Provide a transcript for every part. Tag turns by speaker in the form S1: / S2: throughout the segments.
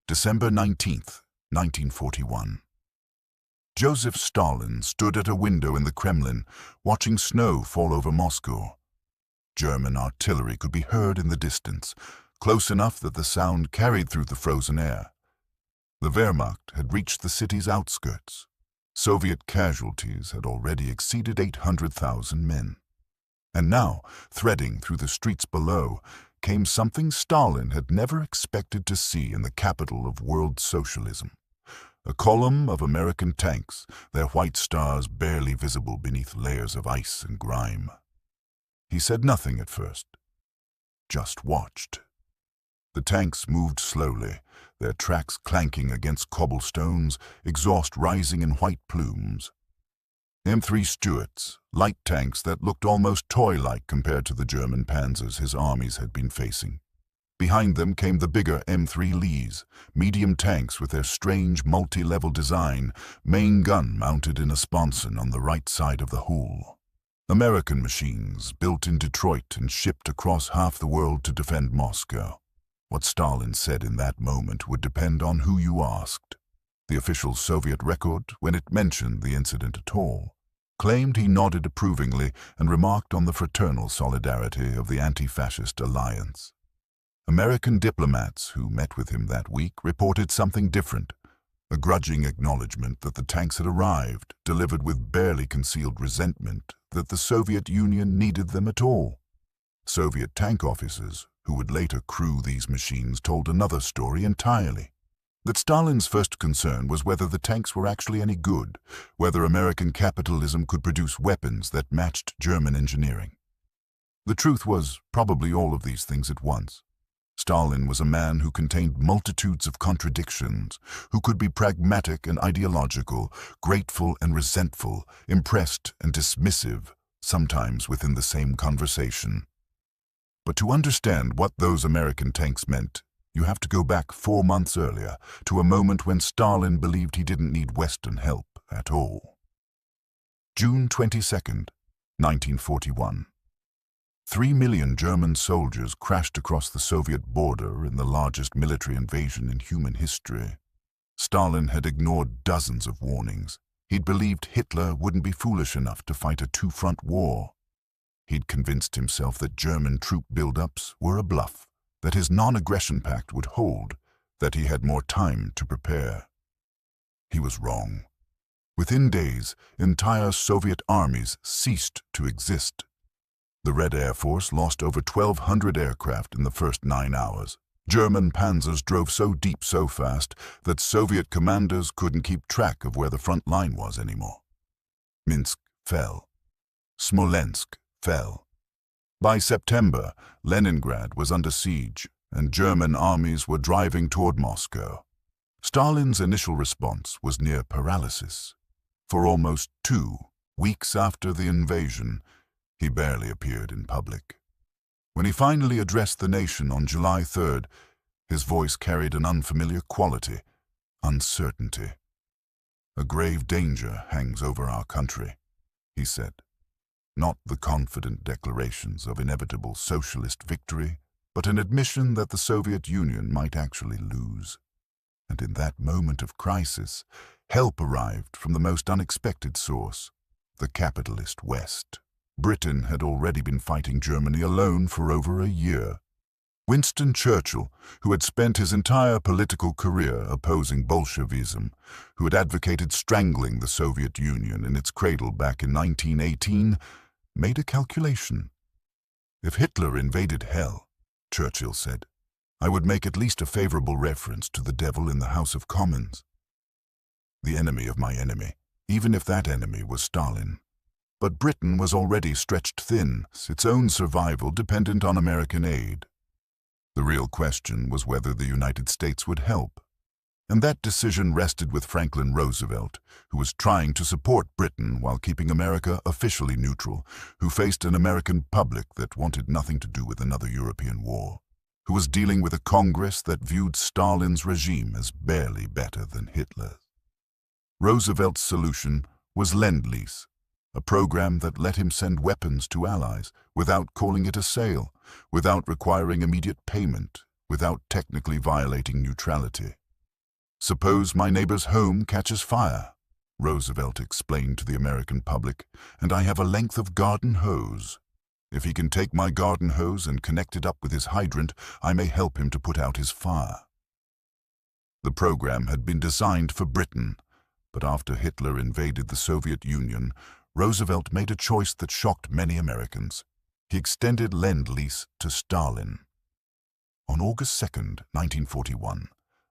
S1: December 19th, 1941. Joseph Stalin stood at a window in the Kremlin, watching snow fall over Moscow. German artillery could be heard in the distance, close enough that the sound carried through the frozen air. The Wehrmacht had reached the city's outskirts. Soviet casualties had already exceeded 800,000 men. And now, threading through the streets below, came something Stalin had never expected to see in the capital of world socialism. A column of American tanks, their white stars barely visible beneath layers of ice and grime. He said nothing at first, just watched. The tanks moved slowly, their tracks clanking against cobblestones, exhaust rising in white plumes. M3 Stewarts, light tanks that looked almost toy-like compared to the German panzers his armies had been facing. Behind them came the bigger M3 Lees, medium tanks with their strange multi-level design, main gun mounted in a sponson on the right side of the hull. American machines built in Detroit and shipped across half the world to defend Moscow. What Stalin said in that moment would depend on who you asked. The official Soviet record, when it mentioned the incident at all, claimed he nodded approvingly and remarked on the fraternal solidarity of the anti-fascist alliance. American diplomats who met with him that week reported something different, a grudging acknowledgement that the tanks had arrived, delivered with barely concealed resentment that the Soviet Union needed them at all. Soviet tank officers, who would later crew these machines, told another story entirely. That Stalin's first concern was whether the tanks were actually any good, whether American capitalism could produce weapons that matched German engineering. The truth was probably all of these things at once. Stalin was a man who contained multitudes of contradictions, who could be pragmatic and ideological, grateful and resentful, impressed and dismissive, sometimes within the same conversation. But to understand what those American tanks meant, you have to go back 4 months earlier, to a moment when Stalin believed he didn't need Western help at all. June 22nd, 1941. 3 million German soldiers crashed across the Soviet border in the largest military invasion in human history. Stalin had ignored dozens of warnings. He'd believed Hitler wouldn't be foolish enough to fight a two-front war. He'd convinced himself that German troop buildups were a bluff, that his non-aggression pact would hold, that he had more time to prepare. He was wrong. Within days, entire Soviet armies ceased to exist. The Red Air Force lost over 1,200 aircraft in the first 9 hours. German panzers drove so deep so fast that Soviet commanders couldn't keep track of where the front line was anymore. Minsk fell. Smolensk fell. By September, Leningrad was under siege, and German armies were driving toward Moscow. Stalin's initial response was near paralysis. For almost 2 weeks after the invasion, he barely appeared in public. When he finally addressed the nation on July 3rd, his voice carried an unfamiliar quality, uncertainty. "A grave danger hangs over our country," he said. Not the confident declarations of inevitable socialist victory, but an admission that the Soviet Union might actually lose. And in that moment of crisis, help arrived from the most unexpected source, the capitalist West. Britain had already been fighting Germany alone for over a year. Winston Churchill, who had spent his entire political career opposing Bolshevism, who had advocated strangling the Soviet Union in its cradle back in 1918, made a calculation. "If Hitler invaded hell," Churchill said, "I would make at least a favorable reference to the devil in the House of Commons. The enemy of my enemy, even if that enemy was Stalin." But Britain was already stretched thin, its own survival dependent on American aid. The real question was whether the United States would help. And that decision rested with Franklin Roosevelt, who was trying to support Britain while keeping America officially neutral, who faced an American public that wanted nothing to do with another European war, who was dealing with a Congress that viewed Stalin's regime as barely better than Hitler's. Roosevelt's solution was Lend-Lease, a program that let him send weapons to allies without calling it a sale, without requiring immediate payment, without technically violating neutrality. "Suppose my neighbor's home catches fire," Roosevelt explained to the American public, "and I have a length of garden hose. If he can take my garden hose and connect it up with his hydrant, I may help him to put out his fire." The program had been designed for Britain, but after Hitler invaded the Soviet Union, Roosevelt made a choice that shocked many Americans. He extended Lend-Lease to Stalin. On August 2, 1941,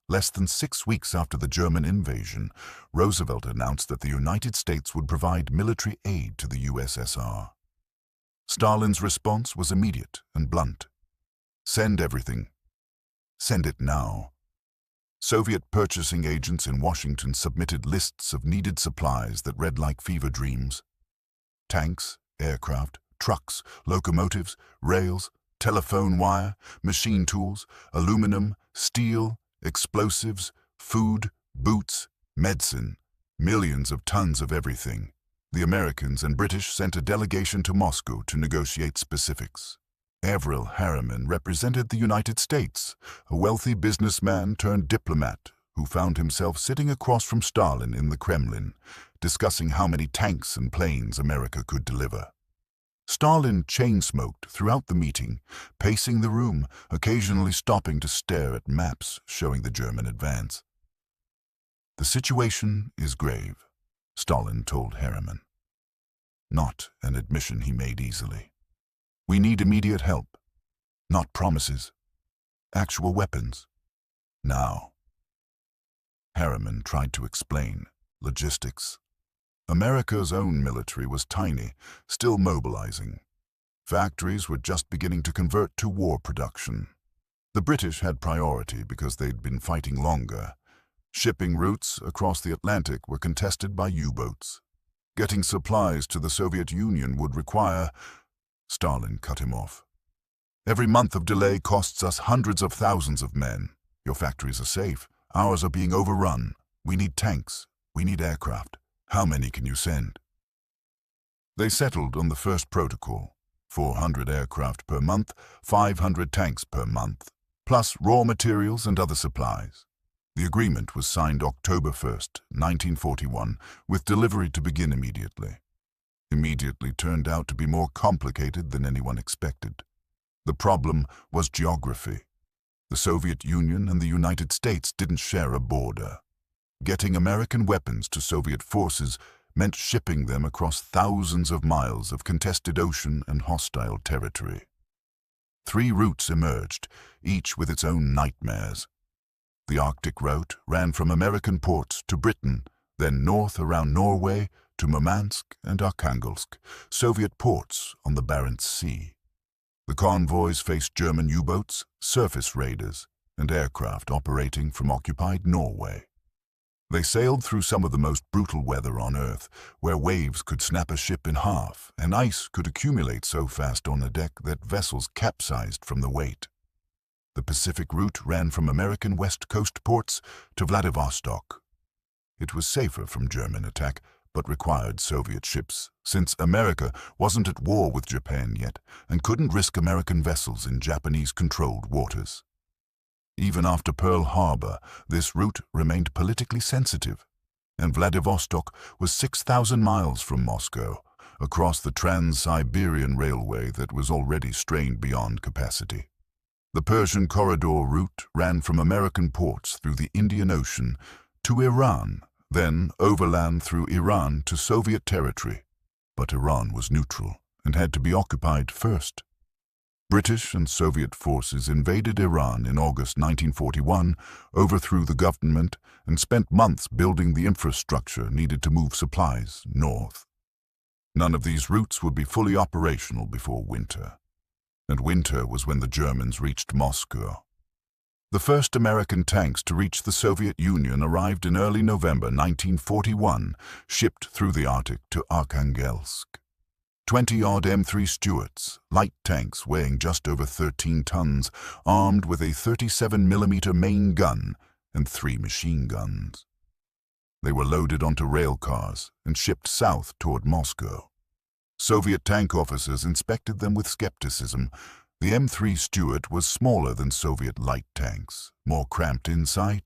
S1: less than 6 weeks after the German invasion, Roosevelt announced that the United States would provide military aid to the USSR. Stalin's response was immediate and blunt. "Send everything. Send it now." Soviet purchasing agents in Washington submitted lists of needed supplies that read like fever dreams. Tanks, aircraft, trucks, locomotives, rails, telephone wire, machine tools, aluminum, steel, explosives, food, boots, medicine, millions of tons of everything. The Americans and British sent a delegation to Moscow to negotiate specifics. Avril Harriman represented the United States, a wealthy businessman turned diplomat who found himself sitting across from Stalin in the Kremlin, discussing how many tanks and planes America could deliver. Stalin chain-smoked throughout the meeting, pacing the room, occasionally stopping to stare at maps showing the German advance. "The situation is grave," Stalin told Harriman. Not an admission he made easily. "We need immediate help, not promises. Actual weapons. Now." Harriman tried to explain logistics. America's own military was tiny, still mobilizing. Factories were just beginning to convert to war production. The British had priority because they'd been fighting longer. Shipping routes across the Atlantic were contested by U-boats. Getting supplies to the Soviet Union would require... Stalin cut him off. "Every month of delay costs us hundreds of thousands of men. Your factories are safe. Ours are being overrun. We need tanks. We need aircraft. How many can you send?" They settled on the first protocol: 400 aircraft per month, 500 tanks per month, plus raw materials and other supplies. The agreement was signed October 1st, 1941, with delivery to begin immediately. Immediately turned out to be more complicated than anyone expected. The problem was geography. The Soviet Union and the United States didn't share a border. Getting American weapons to Soviet forces meant shipping them across thousands of miles of contested ocean and hostile territory. 3 routes emerged, each with its own nightmares. The Arctic route ran from American ports to Britain, then north around Norway to Murmansk and Arkhangelsk, Soviet ports on the Barents Sea. The convoys faced German U-boats, surface raiders, and aircraft operating from occupied Norway. They sailed through some of the most brutal weather on Earth, where waves could snap a ship in half and ice could accumulate so fast on the deck that vessels capsized from the weight. The Pacific route ran from American West Coast ports to Vladivostok. It was safer from German attack, but required Soviet ships, since America wasn't at war with Japan yet and couldn't risk American vessels in Japanese-controlled waters. Even after Pearl Harbor, this route remained politically sensitive, and Vladivostok was 6,000 miles from Moscow, across the Trans-Siberian Railway that was already strained beyond capacity. The Persian Corridor route ran from American ports through the Indian Ocean to Iran, then overland through Iran to Soviet territory. But Iran was neutral and had to be occupied first. British and Soviet forces invaded Iran in August 1941, overthrew the government, and spent months building the infrastructure needed to move supplies north. None of these routes would be fully operational before winter. And winter was when the Germans reached Moscow. The first American tanks to reach the Soviet Union arrived in early November 1941, shipped through the Arctic to Arkhangelsk. 20-odd M3 Stewarts, light tanks weighing just over 13 tons, armed with a 37mm main gun and 3 machine guns. They were loaded onto rail cars and shipped south toward Moscow. Soviet tank officers inspected them with skepticism. The M3 Stewart was smaller than Soviet light tanks, more cramped inside.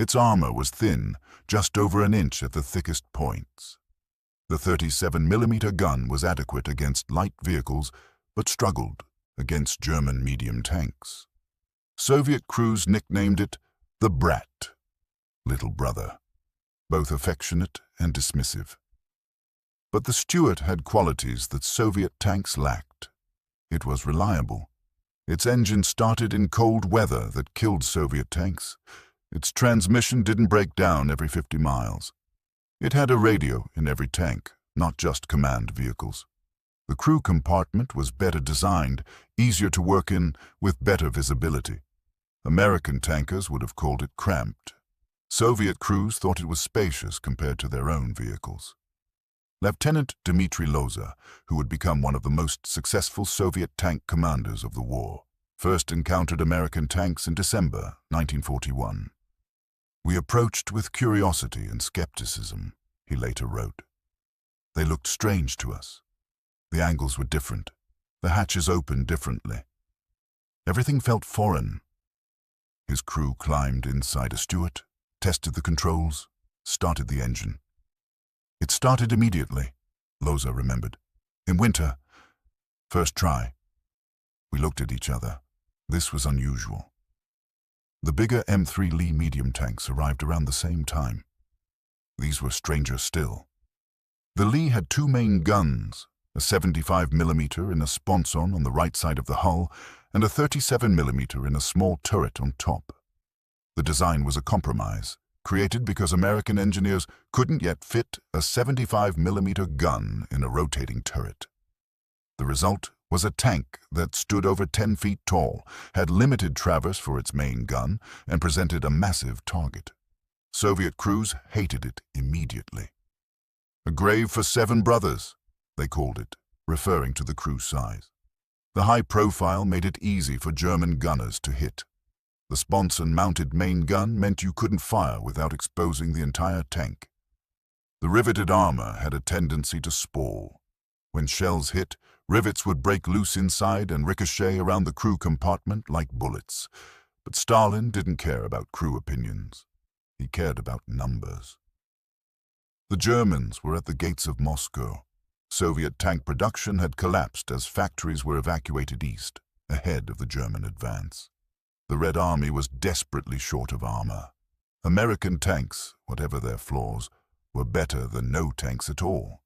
S1: Its armor was thin, just over an inch at the thickest points. The 37mm gun was adequate against light vehicles, but struggled against German medium tanks. Soviet crews nicknamed it the Brat, little brother, both affectionate and dismissive. But the Stuart had qualities that Soviet tanks lacked. It was reliable. Its engine started in cold weather that killed Soviet tanks. Its transmission didn't break down every 50 miles. It had a radio in every tank, not just command vehicles. The crew compartment was better designed, easier to work in, with better visibility. American tankers would have called it cramped. Soviet crews thought it was spacious compared to their own vehicles. Lieutenant Dmitry Loza, who would become one of the most successful Soviet tank commanders of the war, first encountered American tanks in December 1941. "We approached with curiosity and skepticism," he later wrote. "They looked strange to us. The angles were different. The hatches opened differently. Everything felt foreign." His crew climbed inside a Stuart, tested the controls, started the engine. "It started immediately," Loza remembered. "In winter. First try." We looked at each other. This was unusual. The bigger M3 Lee medium tanks arrived around the same time. These were stranger still. The Lee had two main guns, a 75mm in a sponson on the right side of the hull and a 37mm in a small turret on top. The design was a compromise, created because American engineers couldn't yet fit a 75mm gun in a rotating turret. The result was a tank that stood over 10 feet tall, had limited traverse for its main gun, and presented a massive target. Soviet crews hated it immediately. "A grave for 7 brothers," they called it, referring to the crew size. The high profile made it easy for German gunners to hit. The sponson-mounted main gun meant you couldn't fire without exposing the entire tank. The riveted armor had a tendency to spall. When shells hit, rivets would break loose inside and ricochet around the crew compartment like bullets. But Stalin didn't care about crew opinions. He cared about numbers. The Germans were at the gates of Moscow. Soviet tank production had collapsed as factories were evacuated east, ahead of the German advance. The Red Army was desperately short of armor. American tanks, whatever their flaws, were better than no tanks at all.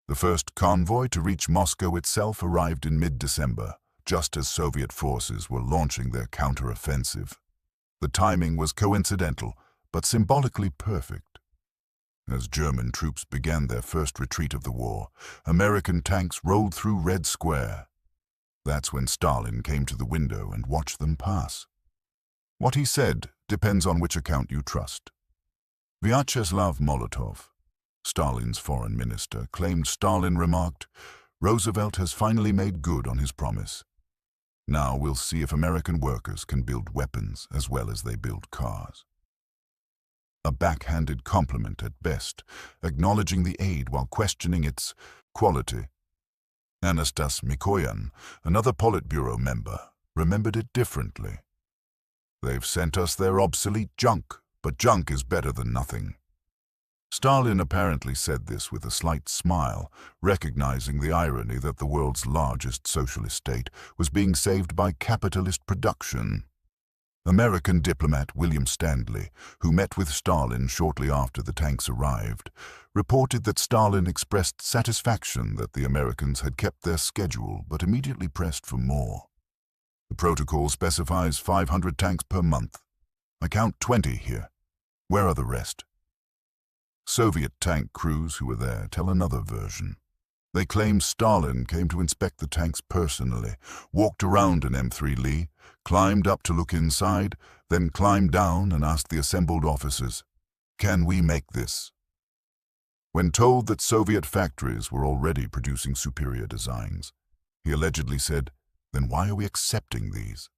S1: The first convoy to reach Moscow itself arrived in mid-December, just as Soviet forces were launching their counter-offensive. The timing was coincidental, but symbolically perfect. As German troops began their first retreat of the war, American tanks rolled through Red Square. That's when Stalin came to the window and watched them pass. What he said depends on which account you trust. Vyacheslav Molotov, Stalin's foreign minister, claimed Stalin remarked, "Roosevelt has finally made good on his promise. Now we'll see if American workers can build weapons as well as they build cars." A backhanded compliment at best, acknowledging the aid while questioning its quality. Anastas Mikoyan, another Politburo member, remembered it differently. "They've sent us their obsolete junk, but junk is better than nothing." Stalin apparently said this with a slight smile, recognizing the irony that the world's largest socialist state was being saved by capitalist production. American diplomat William Stanley, who met with Stalin shortly after the tanks arrived, reported that Stalin expressed satisfaction that the Americans had kept their schedule but immediately pressed for more. "The protocol specifies 500 tanks per month. I count 20 here. Where are the rest?" Soviet tank crews who were there tell another version. They claim Stalin came to inspect the tanks personally, walked around an M3 Lee, climbed up to look inside, then climbed down and asked the assembled officers, "Can we make this?" When told that Soviet factories were already producing superior designs, he allegedly said, "Then why are we accepting these?"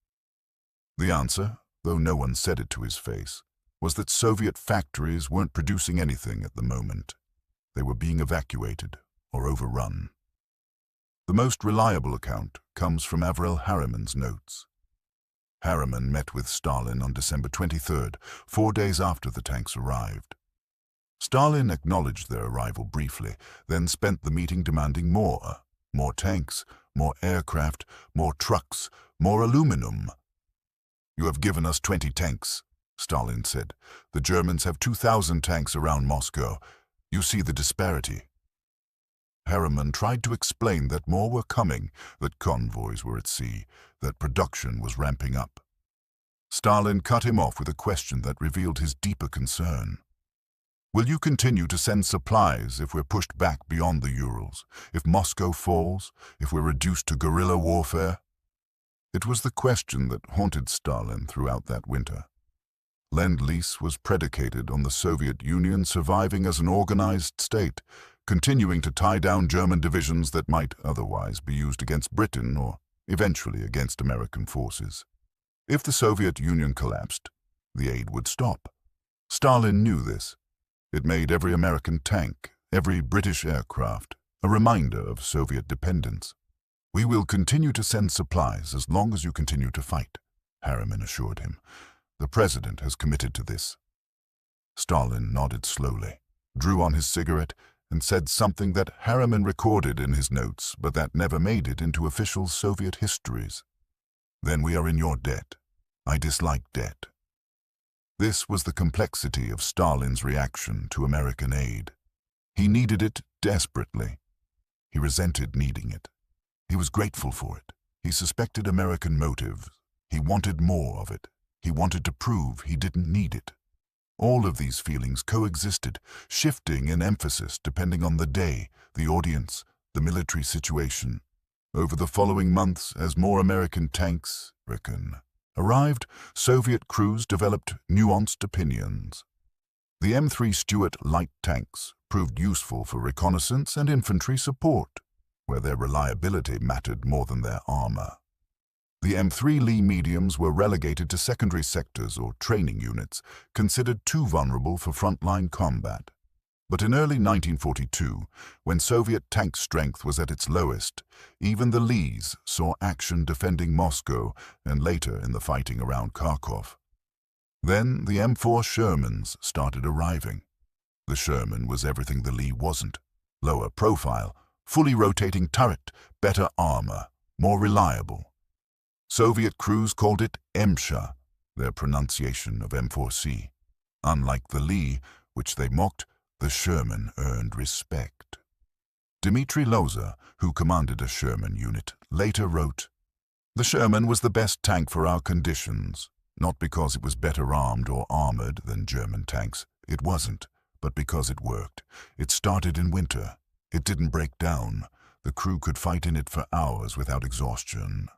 S1: The answer, though no one said it to his face, was that Soviet factories weren't producing anything at the moment. They were being evacuated or overrun. The most reliable account comes from Avril Harriman's notes. Harriman met with Stalin on December 23rd, 4 days after the tanks arrived. Stalin acknowledged their arrival briefly, then spent the meeting demanding more tanks, more aircraft, more trucks, more aluminum. "You have given us 20 tanks," Stalin said. "The Germans have 2,000 tanks around Moscow. You see the disparity." Harriman tried to explain that more were coming, that convoys were at sea, that production was ramping up. Stalin cut him off with a question that revealed his deeper concern. "Will you continue to send supplies if we're pushed back beyond the Urals, if Moscow falls, if we're reduced to guerrilla warfare?" It was the question that haunted Stalin throughout that winter. Lend-Lease was predicated on the Soviet Union surviving as an organized state, continuing to tie down German divisions that might otherwise be used against Britain or eventually against American forces. If the Soviet Union collapsed, the aid would stop. Stalin knew this. It made every American tank, every British aircraft, a reminder of Soviet dependence. "We will continue to send supplies as long as you continue to fight," Harriman assured him. "The President has committed to this." Stalin nodded slowly, drew on his cigarette, and said something that Harriman recorded in his notes, but that never made it into official Soviet histories. "Then we are in your debt. I dislike debt." This was the complexity of Stalin's reaction to American aid. He needed it desperately. He resented needing it. He was grateful for it. He suspected American motives. He wanted more of it. He wanted to prove he didn't need it. All of these feelings coexisted, shifting in emphasis depending on the day, the audience, the military situation. Over the following months, as more American tanks arrived, Soviet crews developed nuanced opinions. The M3 Stewart light tanks proved useful for reconnaissance and infantry support, where their reliability mattered more than their armor. The M3 Lee mediums were relegated to secondary sectors or training units, considered too vulnerable for frontline combat. But in early 1942, when Soviet tank strength was at its lowest, even the Lees saw action defending Moscow and later in the fighting around Kharkov. Then the M4 Shermans started arriving. The Sherman was everything the Lee wasn't: lower profile, fully rotating turret, better armor, more reliable. Soviet crews called it MSHA, their pronunciation of M4C. Unlike the Lee, which they mocked, the Sherman earned respect. Dmitry Loza, who commanded a Sherman unit, later wrote, "The Sherman was the best tank for our conditions, not because it was better armed or armored than German tanks. It wasn't, but because it worked. It started in winter. It didn't break down. The crew could fight in it for hours without exhaustion."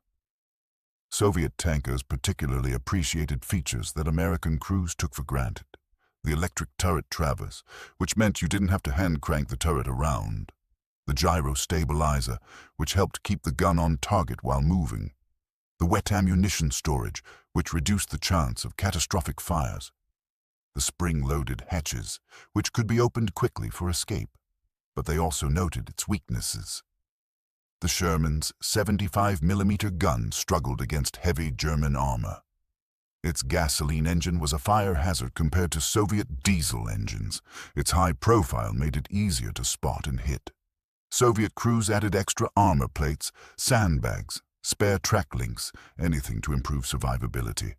S1: Soviet tankers particularly appreciated features that American crews took for granted. The electric turret traverse, which meant you didn't have to hand-crank the turret around. The gyro stabilizer, which helped keep the gun on target while moving. The wet ammunition storage, which reduced the chance of catastrophic fires. The spring-loaded hatches, which could be opened quickly for escape. But they also noted its weaknesses. The Sherman's 75mm gun struggled against heavy German armor. Its gasoline engine was a fire hazard compared to Soviet diesel engines. Its high profile made it easier to spot and hit. Soviet crews added extra armor plates, sandbags, spare track links, anything to improve survivability.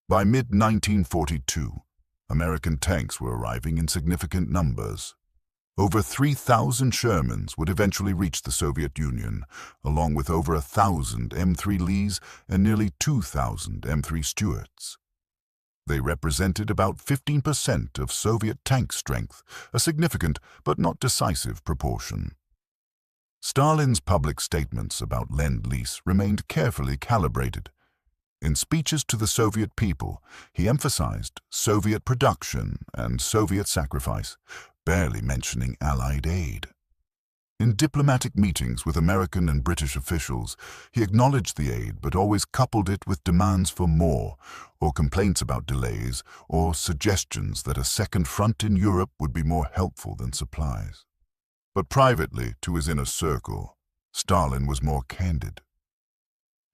S1: By mid-1942, American tanks were arriving in significant numbers. Over 3,000 Shermans would eventually reach the Soviet Union, along with over 1,000 M3 Lees and nearly 2,000 M3 Stewarts. They represented about 15% of Soviet tank strength, a significant but not decisive proportion. Stalin's public statements about Lend-Lease remained carefully calibrated. In speeches to the Soviet people, he emphasized Soviet production and Soviet sacrifice, barely mentioning Allied aid. In diplomatic meetings with American and British officials, he acknowledged the aid but always coupled it with demands for more, or complaints about delays, or suggestions that a second front in Europe would be more helpful than supplies. But privately, to his inner circle, Stalin was more candid.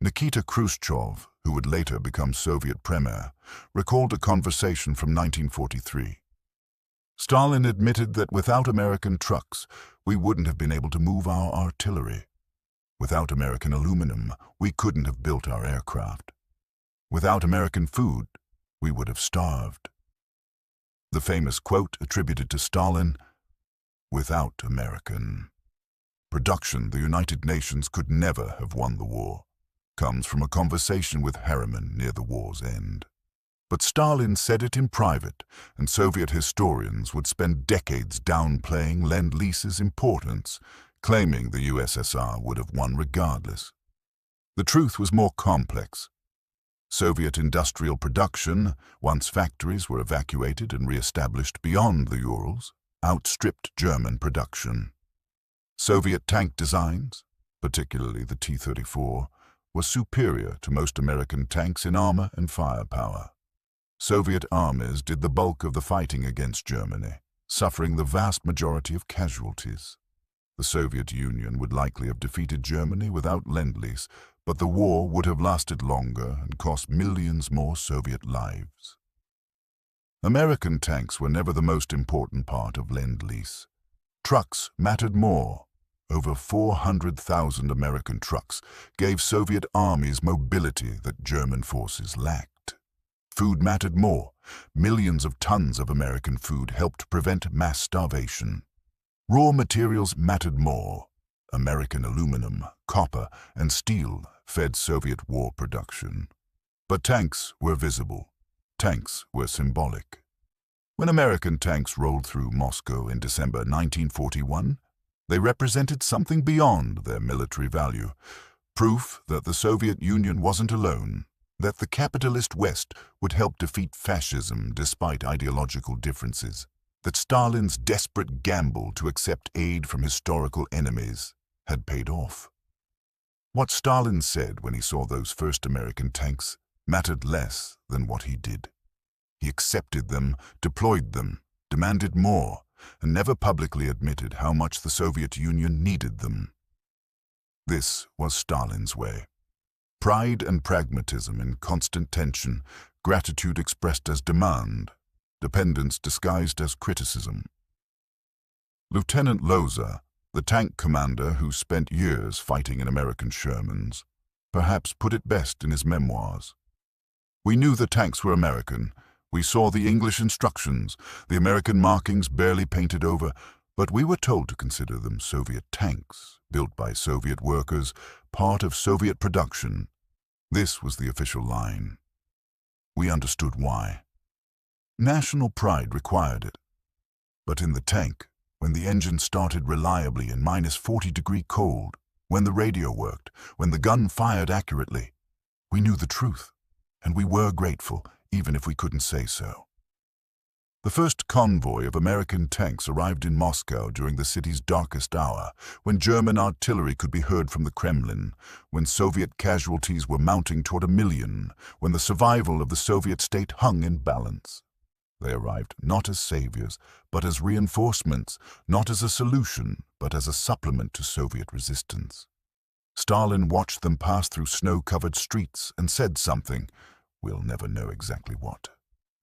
S1: Nikita Khrushchev, who would later become Soviet premier, recalled a conversation from 1943. Stalin admitted that without American trucks, we wouldn't have been able to move our artillery. Without American aluminum, we couldn't have built our aircraft. Without American food, we would have starved. The famous quote attributed to Stalin, "Without American production, the United Nations could never have won the war," comes from a conversation with Harriman near the war's end. But Stalin said it in private, and Soviet historians would spend decades downplaying Lend-Lease's importance, claiming the USSR would have won regardless. The truth was more complex. Soviet industrial production, once factories were evacuated and re-established beyond the Urals, outstripped German production. Soviet tank designs, particularly the T-34, were superior to most American tanks in armor and firepower. Soviet armies did the bulk of the fighting against Germany, suffering the vast majority of casualties. The Soviet Union would likely have defeated Germany without Lend-Lease, but the war would have lasted longer and cost millions more Soviet lives. American tanks were never the most important part of Lend-Lease. Trucks mattered more. Over 400,000 American trucks gave Soviet armies mobility that German forces lacked. Food mattered more. Millions of tons of American food helped prevent mass starvation. Raw materials mattered more. American aluminum, copper, and steel fed Soviet war production. But tanks were visible. Tanks were symbolic. When American tanks rolled through Moscow in December 1941, they represented something beyond their military value, proof that the Soviet Union wasn't alone, that the capitalist West would help defeat fascism despite ideological differences, that Stalin's desperate gamble to accept aid from historical enemies had paid off. What Stalin said when he saw those first American tanks mattered less than what he did. He accepted them, deployed them, demanded more, and never publicly admitted how much the Soviet Union needed them. This was Stalin's way. Pride and pragmatism in constant tension, gratitude expressed as demand, dependence disguised as criticism. Lieutenant Loza, the tank commander who spent years fighting in American Shermans, perhaps put it best in his memoirs. "We knew the tanks were American. We saw the English instructions, the American markings barely painted over, but we were told to consider them Soviet tanks, built by Soviet workers, part of Soviet production." This was the official line. We understood why. National pride required it. But in the tank, when the engine started reliably in -40-degree cold, when the radio worked, when the gun fired accurately, we knew the truth, and we were grateful, even if we couldn't say so. The first convoy of American tanks arrived in Moscow during the city's darkest hour, when German artillery could be heard from the Kremlin, when Soviet casualties were mounting toward 1 million, when the survival of the Soviet state hung in balance. They arrived not as saviors, but as reinforcements, not as a solution, but as a supplement to Soviet resistance. Stalin watched them pass through snow-covered streets and said something, we'll never know exactly what,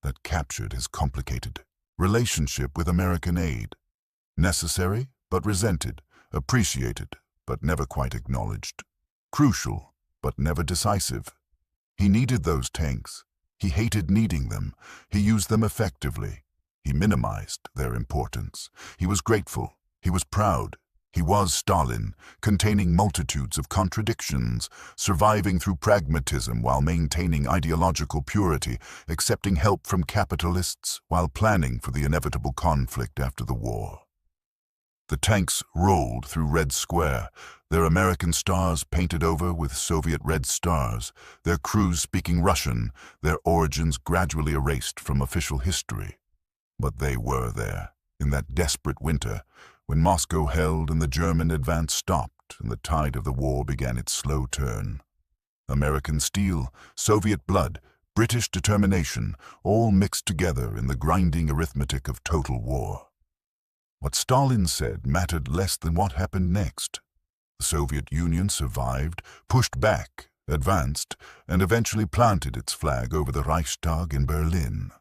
S1: that captured his complicated relationship with American aid. Necessary, but resented, appreciated, but never quite acknowledged. Crucial, but never decisive. He needed those tanks. He hated needing them. He used them effectively. He minimized their importance. He was grateful. He was proud. He was Stalin, containing multitudes of contradictions, surviving through pragmatism while maintaining ideological purity, accepting help from capitalists while planning for the inevitable conflict after the war. The tanks rolled through Red Square, their American stars painted over with Soviet red stars, their crews speaking Russian, their origins gradually erased from official history. But they were there, in that desperate winter, when Moscow held and the German advance stopped and the tide of the war began its slow turn. American steel, Soviet blood, British determination, all mixed together in the grinding arithmetic of total war. What Stalin said mattered less than what happened next. The Soviet Union survived, pushed back, advanced, and eventually planted its flag over the Reichstag in Berlin.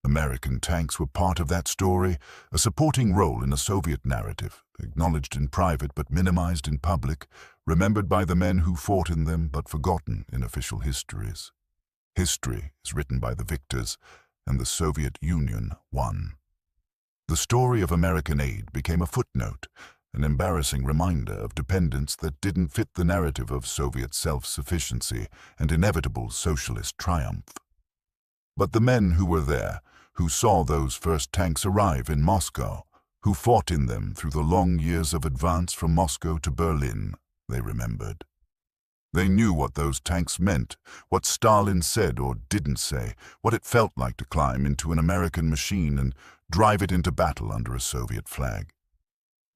S1: American tanks were part of that story, a supporting role in a Soviet narrative, acknowledged in private but minimized in public, remembered by the men who fought in them but forgotten in official histories. History is written by the victors, and the Soviet Union won. The story of American aid became a footnote, an embarrassing reminder of dependence that didn't fit the narrative of Soviet self-sufficiency and inevitable socialist triumph. But the men who were there, who saw those first tanks arrive in Moscow, who fought in them through the long years of advance from Moscow to Berlin, they remembered. They knew what those tanks meant, what Stalin said or didn't say, what it felt like to climb into an American machine and drive it into battle under a Soviet flag.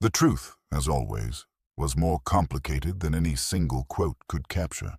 S1: The truth, as always, was more complicated than any single quote could capture.